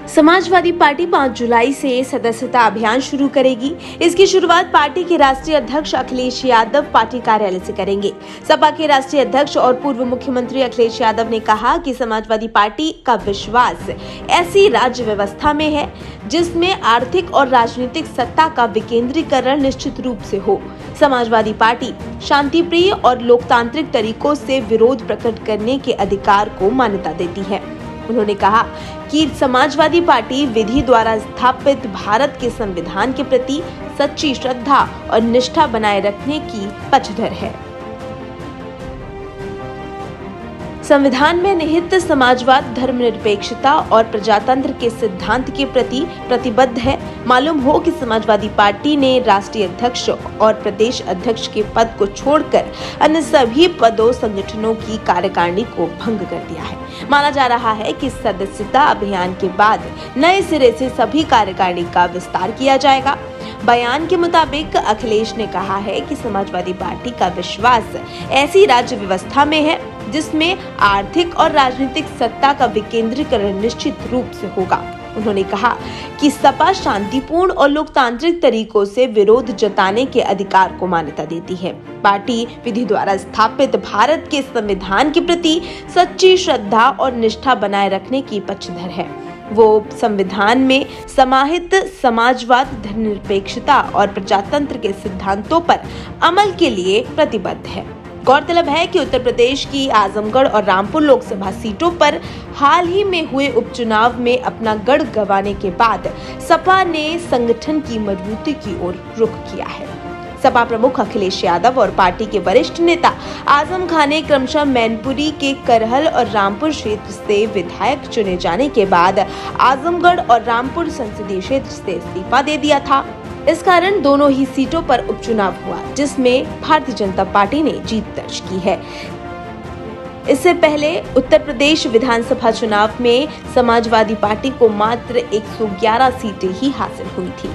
Samajwadi party 5 जुलाई से सदस्यता अभियान शुरू करेगी। इसकी शुरुआत पार्टी के राष्ट्रीय अध्यक्ष अखिलेश यादव पार्टी कार्यालय से करेंगे। सपा के राष्ट्रीय अध्यक्ष और पूर्व मुख्यमंत्री अखिलेश यादव ने कहा कि समाजवादी पार्टी का विश्वास ऐसी राज्य व्यवस्था में है जिसमें आर्थिक और राजनीतिक सत्ता का विकेंद्रीकरण निश्चित रूप से हो। समाजवादी पार्टी शांतिप्रिय और लोकतांत्रिक तरीकों से विरोध प्रकट करने के अधिकार को मान्यता देती है। उन्होंने कहा कि समाजवादी पार्टी विधि द्वारा स्थापित भारत के संविधान के प्रति सच्ची श्रद्धा और निष्ठा बनाए रखने की पक्षधर है। संविधान में निहित समाजवाद, धर्मनिरपेक्षता और प्रजातंत्र के सिद्धांत के प्रति प्रतिबद्ध है। मालूम हो कि समाजवादी पार्टी ने राष्ट्रीय अध्यक्ष और प्रदेश अध्यक्ष के पद को छोड़कर अन्य सभी पदों संगठनों की कार्यकारिणी को भंग कर दिया है। माना जा रहा है कि सदस्यता अभियान के बाद नए सिरे से सभी कार्यकारिणी का विस्तार किया जाएगा। बयान के मुताबिक अखिलेश ने कहा है कि समाजवादी पार्टी का विश्वास ऐसी राज्य व्यवस्था में है जिसमें आर्थिक और राजनीतिक सत्ता का विकेंद्रीकरण निश्चित रूप से होगा। उन्होंने कहा कि सपा शांतिपूर्ण और लोकतांत्रिक तरीकों से विरोध जताने के अधिकार को मान्यता देती है। पार्टी विधि द्वारा स्थापित भारत के संविधान के प्रति सच्ची श्रद्धा और निष्ठा बनाए रखने की पक्षधर है। वो संविधान में समाहित समाजवाद, धर्मनिरपेक्षता और प्रजातंत्र के सिद्धांतों पर अमल के लिए प्रतिबद्ध है। गौरतलब है कि उत्तर प्रदेश की आजमगढ़ और रामपुर लोकसभा सीटों पर हाल ही में हुए उपचुनाव में अपना गढ़ गंवाने के बाद सपा ने संगठन की मजबूती की ओर रुख किया है। सपा प्रमुख अखिलेश यादव और पार्टी के वरिष्ठ नेता आजम खान ने क्रमशः मैनपुरी के करहल और रामपुर क्षेत्र से विधायक चुने जाने के बाद आजमगढ़ और रामपुर संसदीय क्षेत्र से इस्तीफा दे दिया था। इस कारण दोनों ही सीटों पर उपचुनाव हुआ, जिसमें भारतीय जनता पार्टी ने जीत दर्ज की है। इससे पहले उत्तर प्रदेश विधानसभा चुनाव में समाजवादी पार्टी को मात्र 111 सीटें ही हासिल हुई थी,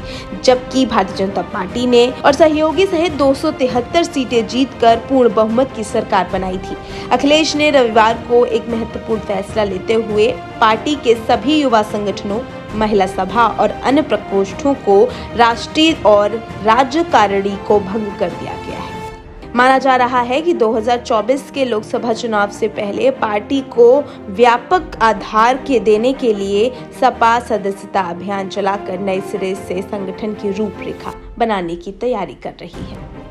जबकि भारतीय जनता पार्टी ने और सहयोगी सहित 273 सीटें जीतकर पूर्ण बहुमत की सरकार बनाई थी। अखिलेश ने रविवार को एक महत्वपूर्ण फैसला लेते हुए पार्टी के सभी युवा संगठनों, महिला सभा और अन्य प्रकोष्ठों को राष्ट्रीय और राज्य कार्यकारिणी को भंग कर दिया गया है। माना जा रहा है कि 2024 के लोकसभा चुनाव से पहले पार्टी को व्यापक आधार के देने के लिए सपा सदस्यता अभियान चलाकर नए सिरे से संगठन की रूपरेखा बनाने की तैयारी कर रही है।